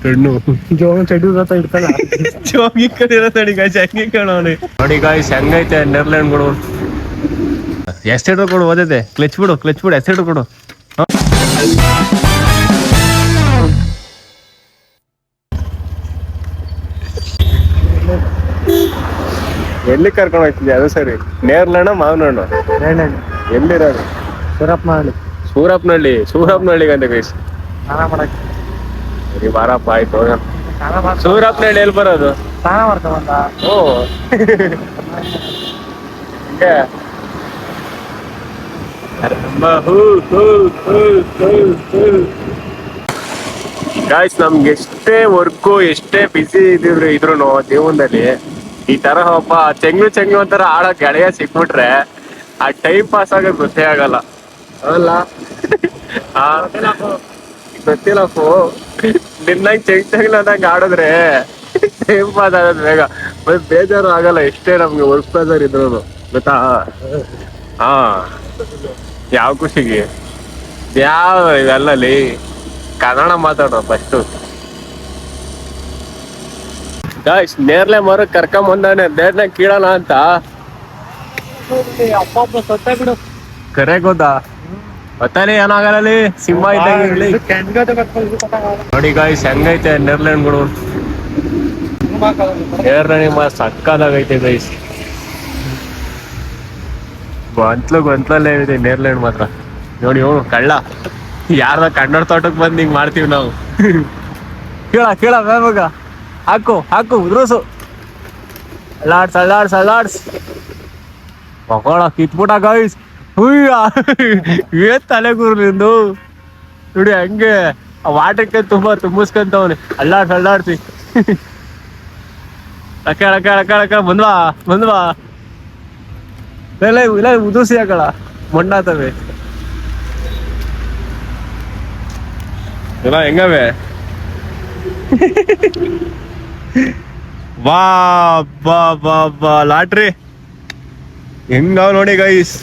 ಕಣ್ಣು ಜೋಗ ಚೆಡ್ಡು ಇಡ್ತಲ್ಲ ಜೋಗಿ ಕಡೆ ಇರತ್ತಡಿ ಗಾಯ್ಸ್ ಹೆಂಗೆ ಕಾಣೋಣ ನೋಡಿ ಗಾಯ್ಸ್ ಹೆಂಗೈತೆ ನೆದರ್ಲ್ಯಾಂಡ್ಗಳು ಎಸ್ಟೇಟ್ ಕೊಡು ಓದೈತೆ ಕ್ಲಚ್ ಬಿಡು ಎಸ್ಟೇಟ್ ಕೊಡು ಎಲ್ಲಿ ಕರ್ಕೊಂಡು ಹೋಗ್ತಿದ್ಯಾ ಅದು ಸರಿ ನೇರ್ಲಣ್ಣ ಮಾವನಣ್ಣ ಎಲ್ಲಿರೋದು ಸೂರಪ್ನಹಳ್ಳಿ ಅಂತ ಗೈಸ್ ಸರಿ ಬಾರಪ್ಪ ಆಯ್ತು ಸೂರಪ್ನಹಳ್ಳಿ ಎಲ್ಲಿ ಬರೋದು ಓ ಗಾಯ್ಸ್ ನಮ್ಗೆ ಎಷ್ಟೇ ವರ್ಕು ಎಷ್ಟೇ ಬಿಸಿ ಇದ್ರು ಜೀವನದಲ್ಲಿ ಈ ತರ ಒಬ್ಬ ಚೆಂಗ್ಳು ಒಂಥರ ಆಡೋ ಗೆಳೆಯ ಸಿಕ್ಬಿಟ್ರೆ ಆ ಟೈಮ್ ಪಾಸ್ ಆಗೋದು ಗೊತ್ತೇ ಆಗಲ್ಲ ಅಲ್ಲ ಗೊತ್ತಿಲ್ಲಪ್ಪು ನಿನ್ನಂಗೆ ಚೆಂಗ್ಳು ಅಂದಂಗೆ ಆಡಿದ್ರೆ ಟೈಮ್ ಪಾಸ್ ಆಗೋದು ಬೇಗ ಬೇಜಾರು ಆಗಲ್ಲ ಎಷ್ಟೇ ನಮ್ಗೆ ವರ್ಕ್ ಪ್ರೆಸರ್ ಇದ್ರು ಗೊತ್ತಾ ಹಾ ಯಾವ ಖುಷಿಗೆ ಯಾವ ಇವೆಲ್ಲಲ್ಲಿ ಕನ್ನಡ ಮಾತಾಡೋ ಫಸ್ಟು ಗಾಯ್ಸ್ ನೇರ್ಲೆ ಮರ ಕರ್ಕೊಂಬಂದಾನೆ ನೇರ್ಲೆ ಕೀಳೋಣ ಅಂತ ಕರೆ ಗೊತ್ತಾ ಗೊತ್ತಾನೆ ಏನಾಗಲ್ಲ ಸಿಂಹ ಇದ್ದಂಗೆ ನೋಡಿ ಗಾಯ್ಸ್ ಹೆಂಗೈತೆ ನೇರ್ಲೆಣ್ಗಳು ನೇರ್ಲೆ ಸಕ್ಕದಾಗೈತೆ ಗೈಸ್ ಗೊಂತ್ಲಲ್ಲೇ ಇದೆ ನೇರ್ಲೆಂಡ್ ಮಾತ್ರ ನೋಡಿ ಅವನು ಕಳ್ಳ ಯಾರ್ದ ಕನ್ನಡ ತೋಟಕ್ಕೆ ಬಂದು ಹಿಂಗ್ ಮಾಡ್ತೀವಿ ನಾವು ಕೇಳ ಮಗ ಹಾಕು ಉದ್ರಸು ಅಲ್ಲಾಡ್ಸ್ ಮಕ್ಕಳ ಕಿತ್ಬಿಟ್ಟ ಗೈಸ್ ಏನ್ ತಲೆ ಗುರು ನಿಂದು ನೋಡಿ ಹಂಗೆ ಆ ವಾಟಕ್ಕೆ ತುಂಬಿಸ್ಕೊಂತವನಿ ಅಲ್ಲಾಡ್ಸಿ ಅಕ್ಕ ಬಂದ್ವಾ ಇಲ್ಲ ಉದುಸಿ ಹಾಕಳ ಮಣ್ಣಾತವೆ ಎಲ್ಲ ಹೆಂಗವೆ ಬಾ ಲಾಟ್ರಿ ಹೆಂಗಾವ್ ನೋಡಿ ಗೈಸ್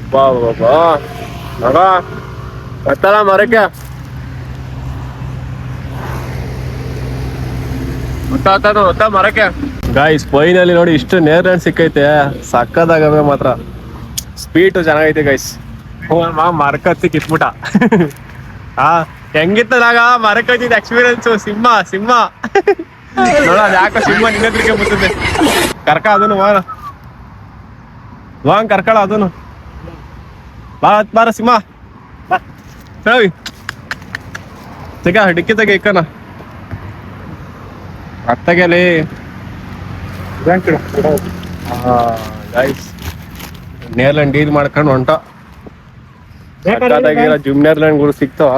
ಮಗ ಬತ್ತಲ್ಲ ಮರಕ್ಕೆ ಮರಕ್ಕೆ ಗಾಯ್ಸ್ ಫೈನಲಿ ನೋಡಿ ಇಷ್ಟು ನೇರ್ಲೆಂಡ್ ಸಿಕ್ಕೈತೆ ಸಕ್ಕದಾಗವೆ ಮಾತ್ರ ಸ್ಪೀಟು ಚೆನ್ನಾಗೈತೆ ಗೈಸ್ ಮರಕತ್ತಿ ಕಿತ್ಬಿಟ್ಟ ಹೆಂಗಿತ್ತದಾಗ ಮರಕತ್ತಿದ ಎಕ್ಸ್ಪೀರಿಯನ್ಸು ಸಿಂಹ ನೋಡ ಯಾಕೋ ಸಿಂಹ ನಿನ್ನದ್ರಿಗೆ ಬರ್ತದೆ ಕರ್ಕ ಅದನ್ನು ವಾಂಗ್ ಕರ್ಕಳ ಅದನ್ನು ಬಾರ ಸಿಂಹ ಹೇಳಿ ಡಿಕ್ಕಿ ತೆಗೆ ಇಕ್ಕನ ಅತ್ತಗೆಲಿ ಗೈಸ್ ನೇರ್ಲೆಂಡ್ ಡೀಲ್ ಮಾಡ್ಕೊಂಡು ಹೊಂಟ ಜಿಮ್ ನೇರ್ಲೆಂಡ್ ಗುರು ಸಿಕ್ತಾವ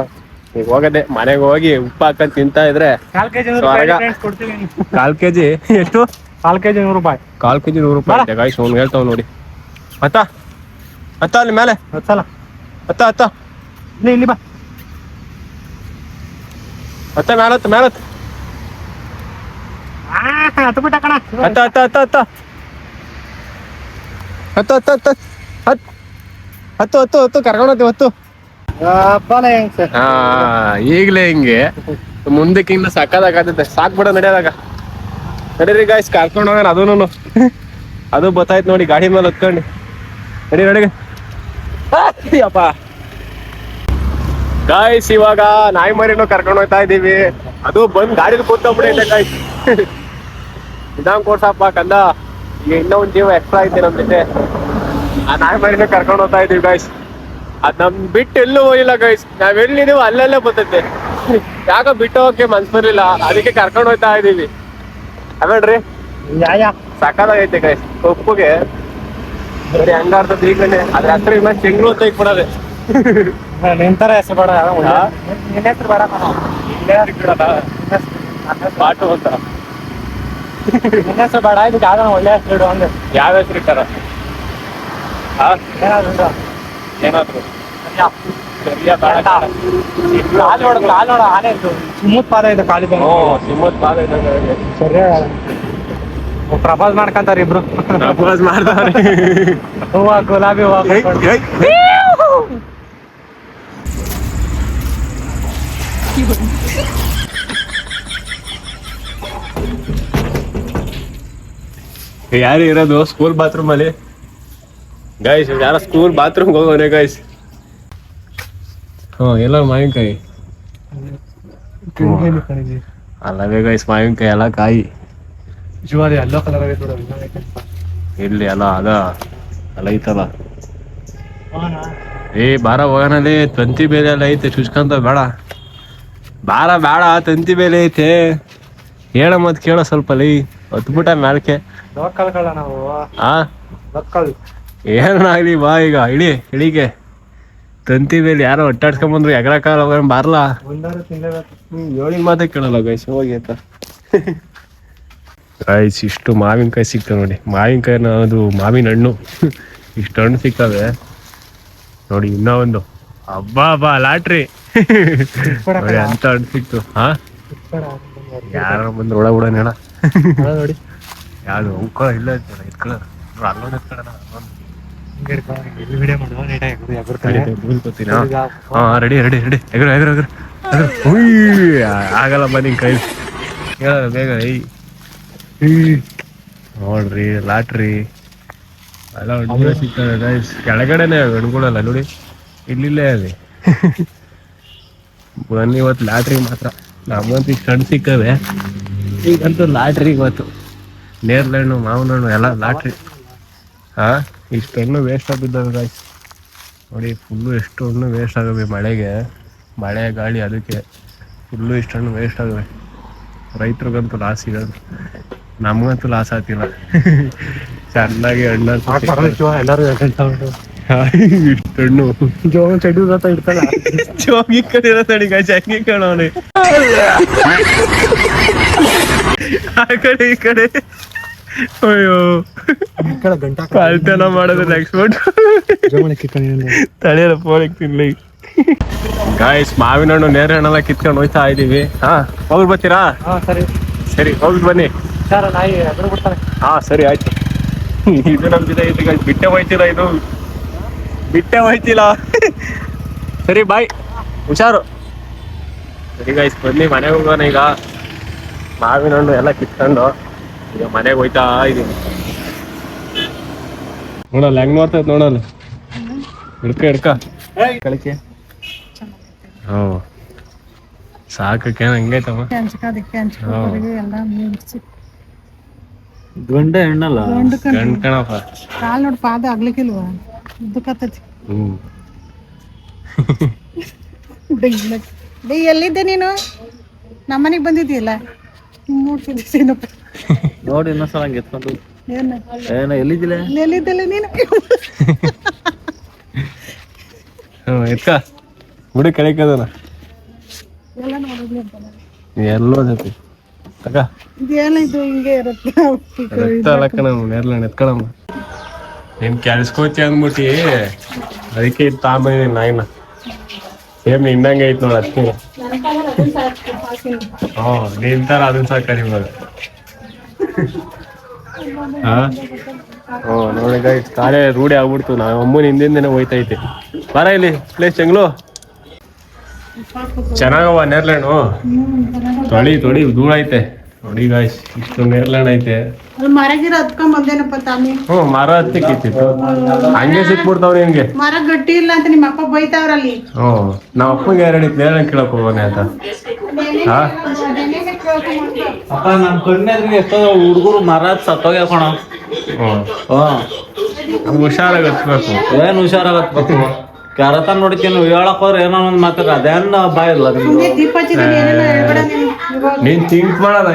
ಈಗ ಹೋಗದೆ ಮನೆಗೆ ಹೋಗಿ ಉಪ್ಪು ಹಾಕೊಂಡ್ ತಿಂತಾ ಇದ್ರೆ ಕಾಲ್ ಕೆಜಿ ಎಷ್ಟು ಕಾಲ್ ಕೆಜಿ 100 ರೂಪಾಯಿ ಗೈಸ್ ಅವ್ನು ಹೇಳ್ತಾವ್ ನೋಡಿ ಹತ್ತ ಅಲ್ಲಿ ಮೇಲೆ ಹತ್ತ ಇಲ್ಲಿ ಬಾ ಹತ್ತ ಮೇಲತ್ ಹತ್ತು ಕರ್ಕೊಂಡೋತಿ ಹೊತ್ತು ಈಗ್ಲೇ ಹಿಂಗೆ ಮುಂದಕ್ಕೆ ಇನ್ನು ಸಕ್ಕದಾಗತ್ತೆ ಸಾಕ್ಬಿಡ ನಡೆಯೋದಾಗ ನಡೀರಿ ಗಾಯ್ಸ್ ಕರ್ಕೊಂಡು ಹೋಗೋಣ ಅದು ಗೊತ್ತಾಯ್ತು ನೋಡಿ ಗಾಡಿ ಮೇಲೆ ಹತ್ಕೊಂಡು ನಡಿ ಅಪ್ಪ ಗಾಯ್ಸ್ ಇವಾಗ ನಾಯಿ ಮರಿನೂ ಕರ್ಕೊಂಡು ಹೋಗ್ತಾ ಇದೀವಿ ಅದು ಬಂದ್ ಗಾಡಿಲಿ ಕೂತ್ಕೊಂಡ್ಬಿಡೈತೆ ಗಾಯ್ಸ್ ಇದಂಗ್ ಕೊಡ್ಸಪ್ಪ ಕಂದ ಈಗ ಇನ್ನೂ ಒಂದ್ ಜೀವ ಎಕ್ಸ್ಟ್ರಾ ಐತೆ ನಮ್ ಜೊತೆ ಆ ನಾಯಿ ಮರಿನೂ ಕರ್ಕೊಂಡು ಹೋಗ್ತಾ ಇದೀವಿ ಗಾಯ್ಸ್ ಅದ್ ನಮ್ ಬಿಟ್ಟು ಎಲ್ಲೂ ಹೋಗಿಲ್ಲ ಗೈಸ್ ನಾವ್ ಎಲ್ಲಿದೀವಿ ಅಲ್ಲಲ್ಲೇ ಬರ್ತೈತೆ ಯಾಕೋ ಬಿಟ್ಟು ಹೋಗಕ್ಕೆ ಮನ್ಸ್ ಬರ್ಲಿಲ್ಲ ಅದಕ್ಕೆ ಕರ್ಕೊಂಡು ಹೋಗ್ತಾ ಇದೀವಿ ಅವೇಳ್ರಿ ಸಕ್ಕದಾಗೈತೆ ಗೈಸ್ ಉಪ್ಪುಗೆ ಬರೀ ಹಂಗಾರ್ತದ ಈಗಲೇ ಅದ್ರ ಹತ್ರ ಇನ್ನ ಚೆಂಗ್ಳು ಅಂತ ಕೊಡೋದೆ ನಿಂತರ ಹೆಸರು ಬೇಡ ಹೆಸರು ಬೇಡ ಪಾಟು ಅಂತ ಹೆಸರು ಬೇಡ ಇದು ಯಾವ್ದಾನ ಒಳ್ಳೆ ಹೆಸರು ಇಡು ಅಂದ್ರೆ ಯಾವ ಹೆಸರು ಇಟ್ಟಾರ ಏನಾದ್ರು ಕಾಲ್ ನೋಡ ಆನೆ ಸ್ಮೂತ್ ಪಾದ ಇದೆ ಕಾಲಿ ಸ್ಮೂತ್ ಪಾದ ಇದೆ ಸರಿ ಪ್ರಪೋಸ್ ಮಾಡ್ಕಂತಾರ ಇಬ್ರು ಪ್ರಪೋಸ್ ಮಾಡ್ತಾರ ಹೂವ ಗುಲಾಬಿ ಹೂವ ಯಾರು ಇರೋದು ಸ್ಕೂಲ್ ಬಾತ್ರೂಮ್ ಅಲ್ಲಿ ಗೈಸ್? ಯಾರ ಸ್ಕೂಲ್ ಬಾತ್ರೂಮ್ ಹೋಗೋನೆ ಗೈಸ್? ಎಲ್ಲ ಮಾವಿನಕಾಯಿ ಅಲ್ಲವೇ ಗೈಸ್, ಮಾವಿನಕಾಯಿ ಎಲ್ಲ ಕಾಯಿ ಜುವಾರಿ ಎಲ್ಲೋ ಕಲರ್ ಆಗೈತೆ ಇಲ್ಲಿ ಅಲ್ಲ ಅದ ಅಲ್ಲ ಐತಲ್ಲ. ಬಾರ ಹೋಗೋಣಲ್ಲಿ, ತಂತಿ ಬೇಲೆ ಎಲ್ಲ ಐತೆ, ಚುಚ್ಕಂತ ಬೇಡ ಬಾರ ಬೇಡ, ತಂತಿ ಬೇಲೆ ಐತೆ. ಹೇಳ ಮತ್ ಕೇಳೋ ಸ್ವಲ್ಪ ಲೈ ಹೊತ್ಬಿಟ್ಟ ಮ್ಯಾಲ್ಕೆ. ನಾವು ಏನಾಗ್ಲಿ ಬಾ, ಈಗ ಇಳಿಗೆ ತಂತಿ ಬೇಲಿ ಯಾರೋ ಒಟ್ಟಾಡ್ಸ್ಕೊಂಬಂದ್ರು ಎಗ್ರಕಾಲ ಹೋಗೋಣ ಬಾರ್ಲಾ. ಹೇಳಿದ ಮಾತೇ ಕೇಳಲ್ಲ ಗೈಸ್, ಹೋಗಿ ಅಂತ. ಗೈಸ್ ಇಷ್ಟು ಮಾವಿನಕಾಯಿ ಸಿಗ್ತವೆ ನೋಡಿ, ಮಾವಿನಕಾಯಿ ಅದು ಮಾವಿನ ಹಣ್ಣು ಇಷ್ಟು ಹಣ್ಣು ಸಿಗ್ತವೆ ನೋಡಿ. ಇನ್ನೂ ಒಂದು ಹಬ್ಬಾ ಲಾಟ್ರಿ ನೋಡಿ, ಅಂತ ಹಣ್ಣು ಸಿಕ್ತು. ಯಾರ ಬಂದ್ರು ಒಳ ಬಿಡ ಹೇಳ ನೋಡಿ ಯಾವ್ದು ಉಳ್ಕೊ ಇಲ್ಲ ಇಟ್ಕೊಳ್ಳ ಅಲ್ಲೊಂದು ಎತ್ಕೊಳ್ಳೋಣ. ರೆಡಿ ಎಗ್ರ ಆಗಲ್ಲ ಬನ್ನಿ ಕೈ ಹೇಳ ಬೇಗ. ನೋಡ್ರಿ ಲಾಟ್ರಿ ಎಲ್ಲ ಹಣ್ಣುಗಳು ಸಿಗ್ತವೆ ಗೈಸ್. ಕೆಳಗಡೆನೆ ಹಣ್ಣುಗಳಲ್ಲ ನೋಡಿ, ಇಲ್ಲಿಲ್ಲೇ ಅಲ್ಲಿ ಬನ್ನಿ. ಇವತ್ತು ಲಾಟ್ರಿ ಮಾತ್ರ ನಮ್ಮಂತ ಇಷ್ಟು ಹಣ್ಣು ಸಿಕ್ಕವೆ. ಈಗಂತೂ ಲಾಟ್ರಿ ಇವತ್ತು ನೇರ್ಲೆಹಣ್ಣು, ಮಾವಿನ ಹಣ್ಣು ಎಲ್ಲ ಲಾಟ್ರಿ. ಇಷ್ಟು ಹಣ್ಣು ವೇಸ್ಟ್ ಆಗಿದ್ದಾವೆ ಗಾಯ್ಸ್ ನೋಡಿ. ಫುಲ್ಲು ಎಷ್ಟು ಹಣ್ಣು ವೇಸ್ಟ್ ಆಗವೆ ಮಳೆಗೆ, ಮಳೆ ಗಾಳಿ ಅದಕ್ಕೆ ಫುಲ್ಲು ಇಷ್ಟು ಹಣ್ಣು ವೇಸ್ಟ್ ಆಗವೆ. ರೈತರಿಗಂತೂ ಲಾಸ್ ಇರೋದು, ನಮಗಂತೂ ಲಾಸ್ ಆಗ್ತಿಲ್ಲ. ಚೆನ್ನಾಗಿ ಹಣ್ಣು ಎಲ್ಲರೂ ಇಷ್ಟು ಹಣ್ಣು ಚೆಂಡು ಇಡ್ತಲ್ಲ ಜೋಗಿ ಕಡೆ ತಡಿ ಗಾಯ್ಸ್, ಹಂಗೆ ಕಾಣೋನೆ ಆ ಕಡೆ ಈ ಕಡೆ. ಅಯ್ಯೋ ಕಳ್ತನ ಮಾಡೋದು ಎಕ್ಸ್ಪರ್ಟ್. ತಳಿಯಲ್ಲ ಫೋನಿಗೆ ತಿನ್ಲಿ ಗಾಯ್ಸ್. ಮಾವಿನ ಹಣ್ಣು ನೇರ ಹಣ್ಣೆಲ್ಲ ಕಿತ್ಕೊಂಡು ಹೋಯ್ತಾ ಇದೀವಿ. ಹೋಗಿ ಬರ್ತೀರಾ? ಸರಿ ಹೋಗಿ ಬನ್ನಿ. ಸರಿ ಆಯ್ತು. ಇದು ನಮ್ ಜೊತೆ ಐತಿ ಗಾಯ್ಸ್, ಬಿಟ್ಟೆ ಹೋಯ್ತಿಲ್ಲ. ಸರಿ ಬಾಯ್, ಹುಷಾರು. ಸರಿ ಗಾಯ್ಸ್ ಬನ್ನಿ, ಮನೆಗೆ ಹೋಗೋಣ ಈಗ. ಮಾವಿನ ಹಣ್ಣು ಎಲ್ಲ ಕಿತ್ಕೊಂಡು ಈಗ ಮನೆಗೆ ಹೋಯ್ತಾ ಇದೀನಿ. ನೋಡಲ್ಲ ಹೆಂಗ್ ನೋಡ್ತೈತ್ ನೋಡಲ್ಲ, ಹಿಡ್ಕ ಕಳಿಕೆ. ಸಾಕಕ್ಕೆ ಹಂಗೈತಮ್ಮ. ಗಂಡ ಹೆಣ್ಣಲ್ಲ ಗಂಡ್ ಕಣಪ್ಪ. ಕಾಲ್ ನೋಡಿ ಪಾದ ಆಗ್ಲಿಕ್ಕಿಲ್ವಾ, ಉದ್ದಕತ್ತೈತಿ. ಎಲ್ಲಿದ್ದೆ ನೀನು? ನಮ್ಮನೆಗೆ ಬಂದಿದ್ದೀಯಲ್ಲ, ನೋಡ್ತಿದ್ದೀನಪ್ಪ. ನೋಡಿ ಇನ್ನೊಂದ್ಸಲ ಹಂಗೆ ಎತ್ಕೊಂಡು ಎಲ್ಲಿದ್ದಿಲ್ಲ ನೀನು. ಎತ್ಕ ಹುಡುಗ ಕೆಳಕದನ ಎಲ್ಲೋ ಜೊತೆ ತಕ ಇದೇನಿದು ಹಿಂಗೆ ಇರುತ್ತೆ. ನೇರ್ಲ ಎತ್ಕೊಳಮ್ಮ. ನೀನ್ ಕೆಲ್ಸ್ಕೋತಿ ಅಂದ್ಬಿಟ್ಟಿ ಅದಕ್ಕೆ ಇದು ತಾಂಬಂದಿನಿ ನಾಯಿನ. ಸೇಮ್ ನಿನ್ನಂಗೆ ಐತ್ ನೋಡ ಅದಕ್ಕೆ. ನಿಂತಾರ ಅದನ್ನ ಸಾಕಾರಿ ಇವಾಗ. ನೋಡಿ ಗೈಸ್, ಕಾಲೇ ರೂಢಿ ಆಗ್ಬಿಡ್ತು. ನಾವು ಅಮ್ಮನ ಹಿಂದಿಂದನೇ ಹೋಯ್ತೈತೆ. ಬಾರ ಇಲ್ಲಿ ಪ್ಲೇಸ್ ಚೆಂಗ್ಲು ಚೆನ್ನಾಗವ. ನೇರ್ಲೆಣ್ಣು ತೊಳಿ ಧೂಳ ಐತೆ ನೋಡಿ ಗಾಯ್ಸ್. ಇಷ್ಟು ನೇರ್ಲೆಣ್ಣು ಐತೆ. ಮರಗಿರ ಹತ್ಕೊಂಡ್ ಬಂದೇನಪ್ಪ ತಾಮಿ. ಮರ ಹತ್ತಿಕ್ಕಿತ್ತು, ಹಂಗೆ ಸಿಕ್ಬಿಡ್ತಾವ್ರಿ ಹಿಂಗೆ. ಮರ ಗಟ್ಟಿ ಇಲ್ಲ ಅಂತ ನಿಮ್ಮ ಅಪ್ಪ ಬೈತಾವ್ರಲ್ಲಿ. ನಾವ್ ಅಪ್ಪಂಗೆ ಎರಡು ನೇರ್ಲೆಣ್ಣು ಕೇಳಕ್ ಹೋಗೋಣ ಅಂತ. ಅಪ್ಪ ನಮ್ ಕಣ್ಣೆದ್ರಿಗೆ ಎಷ್ಟೋ ಹುಡುಗರು ಮರ ಸತ್ತೋಗ್ಯಾಕೋಣ. ಹುಷಾರಾಗಿ ಹತ್ಬೇಕು. ಏನ್ ಹುಷಾರಾಗತ್ಬೇಕು, ಕ್ಯಾರತ ನೋಡಿತೀನಿ ಹೇಳಕ್ ಹೋದ್ರೆ ಏನೋ ಒಂದ್ ಮಾತಾಡ ಅದೇನ್ ಬಾಯ್ ಇಲ್ಲ. ದೀಪ ಹಚ್ಚಿದ್ರೆ ಏನೇನೋ ಹೇಳ್ಬೇಡ ನೀನು. ನೀನ್ ಥಿಂಕ್ ಮಾಡೋದ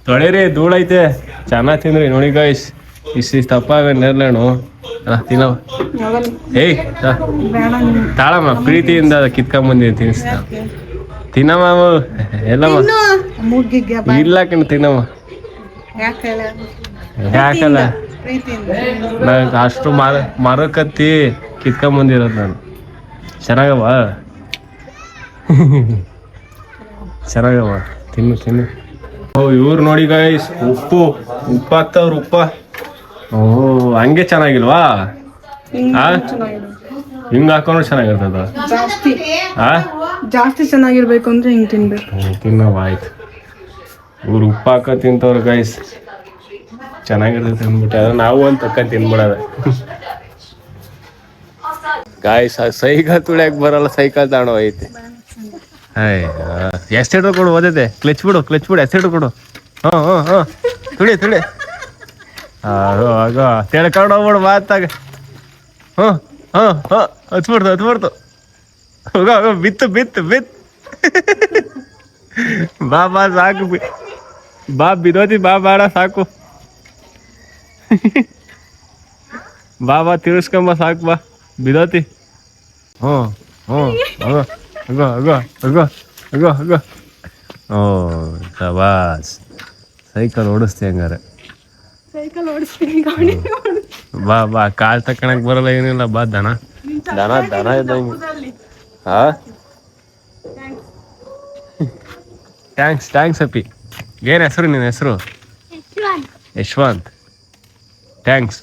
ತೊಳಿರಿ, ಧೂಳೈತೆ. ಚೆನ್ನಾಗ್ ತಿಂದ್ರಿ ನೋಡಿ ಗಾಯ್ಸ್. ಇಷ್ಟು ತಪ್ಪಾಗ ನೇರ್ಲೆಣ್ಣು ತಿನ್ನವ. ಏಯ್ ತಾಳಮ್ಮ, ಪ್ರೀತಿಯಿಂದ ಕಿತ್ಕೊಂಬಂದಿನಿ ತಿನ್ನಿಸ್ತಾ. ತಿನ್ನಮ್ಮ ಎಲ್ಲಮ್ಮ ಇಲ್ಲ ಕಣ್ ತಿನ್ನಮ್ಮ. ಯಾಕಲ್ಲ ನಾನು ಅಷ್ಟು ಮರ ಕತ್ತಿ ಕಿತ್ಕೊಂಬಂದಿರೋದು ನಾನು. ಚೆನ್ನಾಗವ ಚೆನ್ನಾಗವ, ತಿನ್ನು. ಇವ್ರು ನೋಡಿ ಗೈಸ್, ಉಪ್ಪು ಹಾಕ್ತವ್ರು. ಹಂಗೆ ಚೆನ್ನಾಗಿಲ್ವಾ? ಹಿಂಗ್ ಹಾಕೊಂಡ್ರೆ ಚೆನ್ನಾಗಿರ್ತದ. ಜಾಸ್ತಿ ಆ ಜಾಸ್ತಿ ಚೆನ್ನಾಗಿರ್ಬೇಕು ಅಂದ್ರೆ ಹಿಂಗ್ ತಿನ್ಬೇಕು. ತಿನ್ನವ ಆಯ್ತು. ಇವ್ರು ಉಪ್ಪು ಹಾಕ ತಿಂತವ್ರು ಗೈಸ್, ಚೆನ್ನಾಗಿರ್ತೈತೆ ಅಂದ್ಬಿಟ್ಟು ಅದ್ರ ನಾವು ಒಂದು ತಕ್ಕ ತಿನ್ಬಿಡೋದ. ಗಾಯ್ಸ್ ಸೈಕಲ್ ತುಳಿಯಕ್ ಬರಲ್ಲ, ಸೈಕಲ್ ತಗೊಂಡು ಹೋಯ್ತೆ. ಎಷ್ಟು ಹಿಡ್ದು ಕೊಡು ಓದೈತೆ, ಕ್ಲಚ್ ಬಿಡು ಎಷ್ಟು ಕೊಡು. ಹಾಂ ತುಳಿ ಆಗ ತಿಳ್ಕೊಂಡು ಹೋಗ್ಬಿಡು ಮಾತಾಗ. ಹತ್ಬಿಡ್ತು ಹೋಗ ಬಿತ್ತು ಬಾ ಸಾಕು, ಬಾ ಬಿದೋತಿ ಬಾ ಬೇಡ ಸಾಕು. ಬಾ ತಿರ್ಸ್ಕೊಂಬ ಸಾಕು, ಬಾ ಬಿದೋತಿ. ಅಗೋ ಓ ಶಬಾಸ್, ಸೈಕಲ್ ಓಡಿಸ್ತಿ ಹಂಗಾರೆ. ಸೈಕಲ್ ಓಡಿಸ್ತೀನಿ, ಗಾಡಿ ಬಾ ಕಾಲ್ ತಕ್ಕಣಕ್ ಬರಲ್ಲ ಏನಿಲ್ಲ, ಬಾ ದನ ಇದ್ದಂಗೆ. ಹಾ ಥ್ಯಾಂಕ್ಸ್ ಅಪ್ಪಿ. ಏನ್ ಹೆಸರು ನಿನ್ನ ಹೆಸರು? ಯಶವಂತ್. ಥ್ಯಾಂಕ್ಸ್.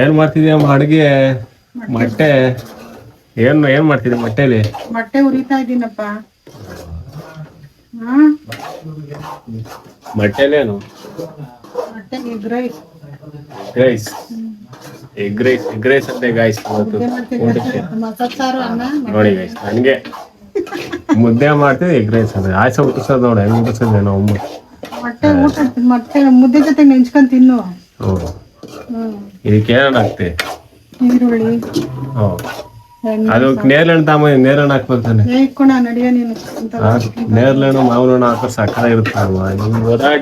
ಏನ್ ಮಾಡ್ತಿದ್ಯಮ್ಮ ಅಡುಗೆ? ಮೊಟ್ಟೆ ಏನ್ ಮಾಡ್ತಿದ್ಯ ಮೊಟ್ಟೆಲಿ? ಮೊಟ್ಟೆ ಉರಿತಾ ಇದ್ದೀನಪ್ಪ. ಮೊಟ್ಟೆಲೇನು? ಮೊಟ್ಟೆ ಎಗ್ ರೈಸ್ ಅಂತೆ ಗಾಯ್ಸ್. ಮಸಾಲ ಸಾರು ಅನ್ನ ನೋಡಿ ಗೈಸ್, ನನಗೆ ಮುದ್ದೆ ಮಾಡ್ತಿದ್ದೆ, ಎಗ್ ರೈಸ್ ಅಂದ್ರೆ ಆಯ್ಸ ಹುಟ್ಟಿಸೋದು ನೋಡಿ, ಹೆಂಗ್ ಹುಟ್ಟಿಸೋದು ನಾವು ಅಮ್ಮ. ಮೊಟ್ಟೆ ಮುದ್ದೆ ಜೊತೆ ನೆಂಚ್ಕೊಂಡ್ ತಿನ್ನು. ಇದಕ್ಕೆ ಏನೇನು ಹಾಕ್ತಿ? ಈರುಳ್ಳಿ, ಅದು ನೇರಳೆಣ್ಣು ತಾಂಬ, ನೇರಳೆಣ್ಣು ಹಾಕ್ಬೇಕು ತಾನೆ. ಇಟ್ಕೊಂಡ ನಡಿಯ ನೀನು. ನೇರಳೆಣ್ಣು ಮಾವಿನ ಹಣ್ಣು ಹಾಕೋ ಸಕ್ಕರೆ ಇರುತ್ತಲ್ವ.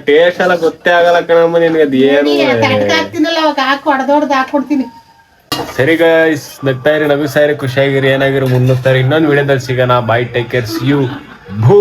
ಟೇಸ್ಟ್ ಎಲ್ಲ ಗೊತ್ತೇ ಆಗಲ್ಲ ಕಣಮ್ಮ ನಿನ್ಗೆ, ಅದು ಏನು. ಹಾಕ್ತೀನಲ್ಲ ಅವಾಗ ಹಾಕಿ ಹೊಡೆದೊಡ್ದು ಹಾಕೊಡ್ತೀನಿ. ಸರಿ ಗೈಸ್, ನಗ್ತಾ ಇರಿ, ನಗುಸ್ತಾ ಇರಿ, ಖುಷಿಯಾಗಿರಿ, ಏನಾಗಿರಿ, ಮುನ್ನುಗ್ತಾ ಇರಿ. ಇನ್ನೊಂದು ವಿಡಿಯೋದಲ್ಲಿ ಸಿಗೋಣ. Bye, take care, see you. ಭೂ.